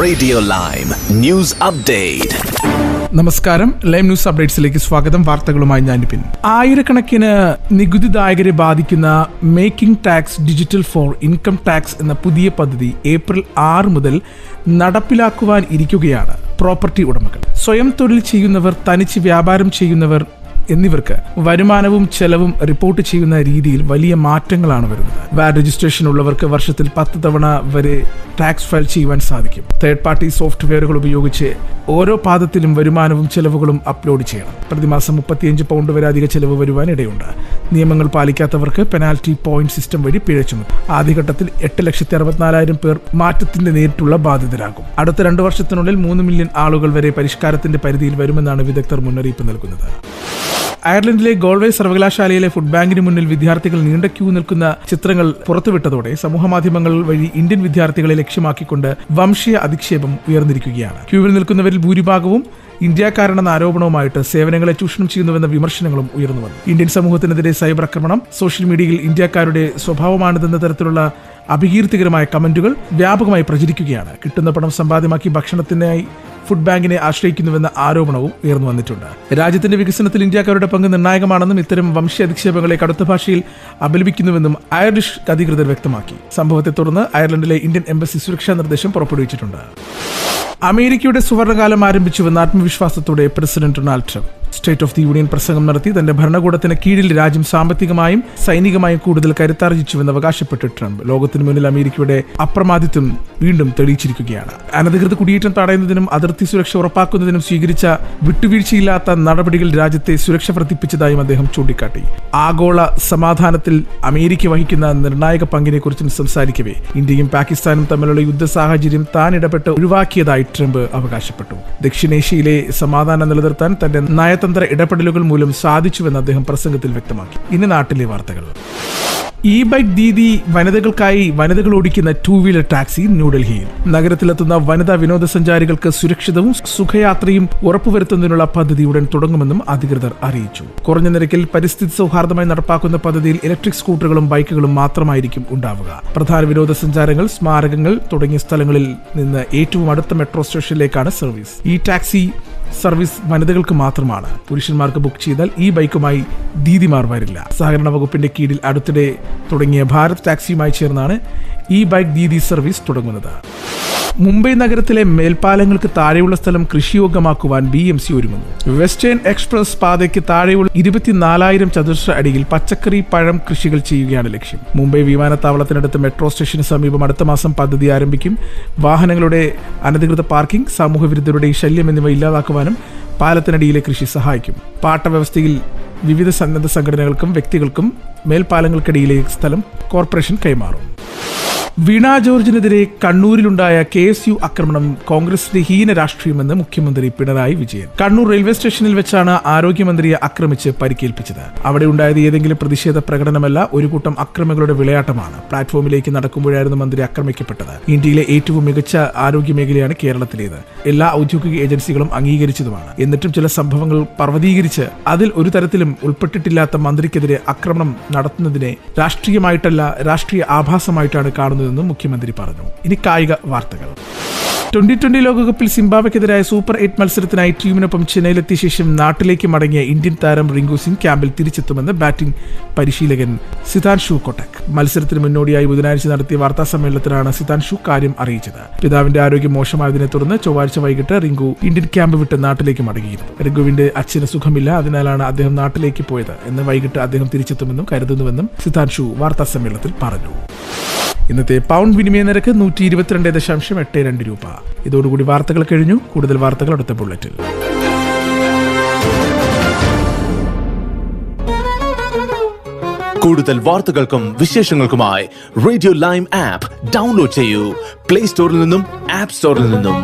Radio Lime News Update. നമസ്കാരം, lime news അപ്ഡേറ്റ്സിലേക്ക് സ്വാഗതം. വാർത്തകളുമായി ഞാൻ നിപിൻ. ആയിരക്കണക്കിന് നികുതിദായകരെ ബാധിക്കുന്ന making tax digital four income tax എന്ന പുതിയ പദ്ധതി ഏപ്രിൽ 6 മുതൽ നടപ്പിലാക്കുവാൻ ഇരിക്കുകയാണ്. പ്രോപ്പർട്ടി ഉടമകൾ, സ്വയം തൊഴിൽ ചെയ്യുന്നവർ, തനിച്ച് വ്യാപാരം ചെയ്യുന്നവർ എന്നിവർക്ക് വരുമാനവും ചെലവും റിപ്പോർട്ട് ചെയ്യുന്ന രീതിയിൽ വലിയ മാറ്റങ്ങളാണ് വരുന്നത്. വാറ്റ് രജിസ്ട്രേഷൻ ഉള്ളവർക്ക് വർഷത്തിൽ 10 തവണ വരെ ടാക്സ് ഫയൽ ചെയ്യുവാൻ സാധിക്കും. തേർഡ് പാർട്ടി സോഫ്റ്റ്വെയറുകൾ ഉപയോഗിച്ച് ഓരോ പാദത്തിലും വരുമാനവും ചെലവുകളും അപ്ലോഡ് ചെയ്യണം. പ്രതിമാസം 35 പൗണ്ട് വരെ അധിക ചെലവ് വരുവാൻ ഇടയുണ്ട്. നിയമങ്ങൾ പാലിക്കാത്തവർക്ക് പെനാൽറ്റി പോയിന്റ് സിസ്റ്റം വഴി പിഴ ചുമത്തും. ആദ്യഘട്ടത്തിൽ 8,64,000 പേർ മാറ്റത്തിന്റെ നേരിട്ടുള്ള ബാധിതരാകും. അടുത്ത 2 വർഷത്തിനുള്ളിൽ 3 മില്യൺ ആളുകൾ വരെ പരിഷ്കാരത്തിന്റെ പരിധിയിൽ വരുമെന്നാണ് വിദഗ്ധർ മുന്നറിയിപ്പ് നൽകുന്നത്. അയർലൻഡിലെ ഗോൾവേ സർവകലാശാലയിലെ ഫുഡ് ബാങ്കിന് മുന്നിൽ വിദ്യാർത്ഥികൾ നീണ്ട ക്യൂ നിൽക്കുന്ന ചിത്രങ്ങൾ പുറത്തുവിട്ടതോടെ സമൂഹമാധ്യമങ്ങൾ വഴി ഇന്ത്യൻ വിദ്യാർത്ഥികളെ ലക്ഷ്യമാക്കിക്കൊണ്ട് വംശീയ അധിക്ഷേപം ഉയർന്നിരിക്കുകയാണ്. ക്യൂവിൽ നിൽക്കുന്നവരിൽ ഭൂരിഭാഗവും ഇന്ത്യക്കാരാണെന്ന ആരോപണവുമായിട്ട് സേവനങ്ങളെ ചൂഷണം ചെയ്യുന്നുവെന്ന വിമർശനങ്ങളും ഉയർന്നു വന്നു. ഇന്ത്യൻ സമൂഹത്തിനെതിരെ സൈബർ ആക്രമണം, സോഷ്യൽ മീഡിയയിൽ ഇന്ത്യക്കാരുടെ സ്വഭാവമാണിതെന്ന തരത്തിലുള്ള അപകീർത്തികരമായ കമന്റുകൾ വ്യാപകമായി പ്രചരിക്കുകയാണ്. കിട്ടുന്ന പണം സമ്പാദ്യമാക്കി ഭക്ഷണത്തിനായി ഫുഡ് ബാങ്കിനെ ആശ്രയിക്കുന്നുവെന്ന ആരോപണവും ഉയർന്നു വന്നിട്ടുണ്ട്. രാജ്യത്തിന്റെ വികസനത്തിൽ ഇന്ത്യക്കാരുടെ പങ്ക് നിർണായകമാണെന്നും ഇത്തരം വംശീയ അധിക്ഷേപങ്ങളെ കടുത്ത ഭാഷയിൽ അപലപിക്കുന്നുവെന്നും അയർലിഷ് അധികൃതർ വ്യക്തമാക്കി. സംഭവത്തെ തുടർന്ന് അയർലൻഡിലെ ഇന്ത്യൻ എംബസി സുരക്ഷാ നിർദ്ദേശം പുറപ്പെടുവിച്ചിട്ടുണ്ട്. അമേരിക്കയുടെ സുവർണകാലം ആരംഭിച്ചുവെന്ന ആത്മവിശ്വാസത്തോടെ president Donald Trump state of the union പ്രസംഗം നടത്തി തന്റെ ഭരണകൂടത്തിന് കീഴിൽ രാജ്യം സാമ്പത്തികമായും സൈനികമായും കൂടുതൽ കരുത്താർജിച്ചുവെന്ന് അവകാശപ്പെട്ട് ട്രംപ് ലോകത്തിനു മുന്നിൽ അമേരിക്കയുടെ അപ്രമാദിത്വം വീണ്ടും തെളിയിച്ചിരിക്കുകയാണ്. അനധികൃത കുടിയേറ്റം തടയുന്നതിനും അതിർത്തി സുരക്ഷ ഉറപ്പാക്കുന്നതിനും സ്വീകരിച്ച വിട്ടുവീഴ്ചയില്ലാത്ത നടപടികൾ രാജ്യത്തെ സുരക്ഷ വർദ്ധിപ്പിച്ചതായും അദ്ദേഹം ചൂണ്ടിക്കാട്ടി. ആഗോള സമാധാനത്തിൽ അമേരിക്ക വഹിക്കുന്ന നിർണായക പങ്കിനെക്കുറിച്ചും സംസാരിക്കവേ ഇന്ത്യയും പാകിസ്ഥാനും തമ്മിലുള്ള യുദ്ധ സാഹചര്യം താൻ ഇടപെട്ട് ഒഴിവാക്കിയതായി ട്രംപ് അവകാശപ്പെട്ടു. ദക്ഷിണേഷ്യയിലെ സമാധാനം നിലനിർത്താൻ തന്റെ നയതന്ത്ര ഇടപെടലുകൾ മൂലം സാധിച്ചുവെന്ന് അദ്ദേഹം പ്രസംഗത്തിൽ വ്യക്തമാക്കി. ഇനി നാട്ടിലെ വാർത്തകൾ. ഇ ബൈക്ക് ദീദി വനിതകൾക്കായി വനിതകൾ ഓടിക്കുന്ന 2-വീലർ ടാക്സി ന്യൂഡൽഹിയിൽ. നഗരത്തിലെത്തുന്ന വനിതാ വിനോദസഞ്ചാരികൾക്ക് സുരക്ഷിതവും സുഖയാത്രയും ഉറപ്പുവരുത്തുന്നതിനുള്ള പദ്ധതി ഉടൻ തുടങ്ങുമെന്നും അധികൃതർ അറിയിച്ചു. കുറഞ്ഞ നിരക്കിൽ പരിസ്ഥിതി സൗഹാർദ്ദമായി നടപ്പാക്കുന്ന പദ്ധതിയിൽ ഇലക്ട്രിക് സ്കൂട്ടറുകളും ബൈക്കുകളും മാത്രമായിരിക്കും ഉണ്ടാവുക. പ്രധാന വിനോദസഞ്ചാരങ്ങൾ, സ്മാരകങ്ങൾ തുടങ്ങിയ സ്ഥലങ്ങളിൽ നിന്ന് ഏറ്റവും അടുത്ത മെട്രോ സ്റ്റേഷനിലേക്കാണ് സർവീസ്. ഈ ടാക്സി സർവീസ് വനിതകൾക്ക് മാത്രമാണ്. പുരുഷന്മാർക്ക് ബുക്ക് ചെയ്താൽ ഈ ബൈക്കുമായി ദീദിമാർ വരില്ല. സഹകരണ വകുപ്പിന്റെ കീഴിൽ അടുത്തിടെ തുടങ്ങിയ ഭാരത് ടാക്സിയുമായി ചേർന്നാണ് ഈ ബൈക്ക് ദീദി സർവീസ് തുടങ്ങുന്നത്. മുംബൈ നഗരത്തിലെ മേൽപ്പാലങ്ങൾക്ക് താഴെയുള്ള സ്ഥലം കൃഷിയോഗ്യമാക്കുവാൻ BMC ഒരുങ്ങുന്നു. വെസ്റ്റേൺ എക്സ്പ്രസ് പാതയ്ക്ക് താഴെയുള്ള 24,000 ചതുരശ്ര അടിയിൽ പച്ചക്കറി, പഴം കൃഷികൾ ചെയ്യുകയാണ് ലക്ഷ്യം. മുംബൈ വിമാനത്താവളത്തിനടുത്ത് മെട്രോ സ്റ്റേഷന് സമീപം അടുത്ത മാസം പദ്ധതി ആരംഭിക്കും. വാഹനങ്ങളുടെ അനധികൃത പാർക്കിംഗ്, സാമൂഹ്യവിരുദ്ധരുടെ ശല്യം എന്നിവ ഇല്ലാതാക്കുവാനും പാലത്തിനടിയിലെ കൃഷി സഹായിക്കും. പാട്ടവ്യവസ്ഥയിൽ വിവിധ സന്നദ്ധ സംഘടനകൾക്കും വ്യക്തികൾക്കും മേൽപ്പാലങ്ങൾക്കിടയിലെ സ്ഥലം കോർപ്പറേഷൻ കൈമാറും. വീണ ജോർജിനെതിരെ കണ്ണൂരിലുണ്ടായ KSU ആക്രമണം കോൺഗ്രസിന്റെ ഹീന രാഷ്ട്രീയമെന്ന് മുഖ്യമന്ത്രി പിണറായി വിജയൻ. കണ്ണൂർ റെയിൽവേ സ്റ്റേഷനിൽ വെച്ചാണ് ആരോഗ്യമന്ത്രിയെ ആക്രമിച്ച് പരിക്കേൽപ്പിച്ചത്. അവിടെ ഉണ്ടായത് ഏതെങ്കിലും പ്രതിഷേധ പ്രകടനമല്ല, ഒരു കൂട്ടം അക്രമികളുടെ വിളയാട്ടമാണ്. പ്ലാറ്റ്ഫോമിലേക്ക് നടക്കുമ്പോഴായിരുന്നു മന്ത്രി ആക്രമിക്കപ്പെട്ടത്. ഇന്ത്യയിലെ ഏറ്റവും മികച്ച ആരോഗ്യ മേഖലയാണ് കേരളത്തിലേത്. എല്ലാ ഔദ്യോഗിക ഏജൻസികളും അംഗീകരിച്ചതുമാണ്. എന്നിട്ടും ചില സംഭവങ്ങൾ പർവ്വതീകരിച്ച് അതിൽ ഒരു തരത്തിലും ഉൾപ്പെട്ടിട്ടില്ലാത്ത മന്ത്രിക്കെതിരെ ആക്രമണം നടത്തുന്നതിനെ രാഷ്ട്രീയമായിട്ടല്ല, രാഷ്ട്രീയ ആഭാസമായിട്ടാണ് കാണുന്നത് മുഖ്യമന്ത്രി പറഞ്ഞു. ഇനി കായിക വാർത്തകൾ. 2020 ലോകകപ്പിൽ സിംബാബ്വെക്കെതിരായ സൂപ്പർ 8 മത്സരത്തിനായി ടീമിനൊപ്പം ചെന്നൈയിലെത്തിയ ശേഷം നാട്ടിലേക്ക് മടങ്ങിയ ഇന്ത്യൻ താരം റിങ്കു സിംഗ് ക്യാമ്പിൽ തിരിച്ചെത്തുമെന്ന് ബാറ്റിംഗ് പരിശീലകൻ സിതാൻഷു കൊട്ടക്. മത്സരത്തിന് മുന്നോടിയായി ബുധനാഴ്ച നടത്തിയ വാർത്താ സമ്മേളനത്തിലാണ് സിതാൻഷു കാര്യം അറിയിച്ചത്. പിതാവിന്റെ ആരോഗ്യം മോശമായതിനെ തുടർന്ന് ചൊവ്വാഴ്ച വൈകിട്ട് റിങ്കു ഇന്ത്യൻ ക്യാമ്പ് വിട്ട് നാട്ടിലേക്ക് മടങ്ങിയിരുന്നു. റിങ്കുവിന്റെ അച്ഛന് സുഖമില്ല, അതിനാലാണ് അദ്ദേഹം നാട്ടിലേക്ക് പോയത് എന്ന് വൈകിട്ട് അദ്ദേഹം തിരിച്ചെത്തുമെന്നും കരുതുന്നുവെന്നും സിതാൻഷു വാർത്താ സമ്മേളനത്തിൽ പറഞ്ഞു. ഇന്നത്തെ പൗണ്ട് വിനിമയ നിരക്ക് 122.82 രൂപ. ഇതോടുകൂടി വാർത്തകൾ കഴിഞ്ഞു. കൂടുതൽ വാർത്തകൾ അടുത്ത ബുള്ളറ്റിൽ. കൂടുതൽ വാർത്തകൾക്കും വിശേഷങ്ങൾക്കുമായി റേഡിയോ ലൈം ആപ്പ് ഡൗൺലോഡ് ചെയ്യൂ. പ്ലേ സ്റ്റോറിൽ നിന്നും ആപ്പ് സ്റ്റോറിൽ നിന്നും.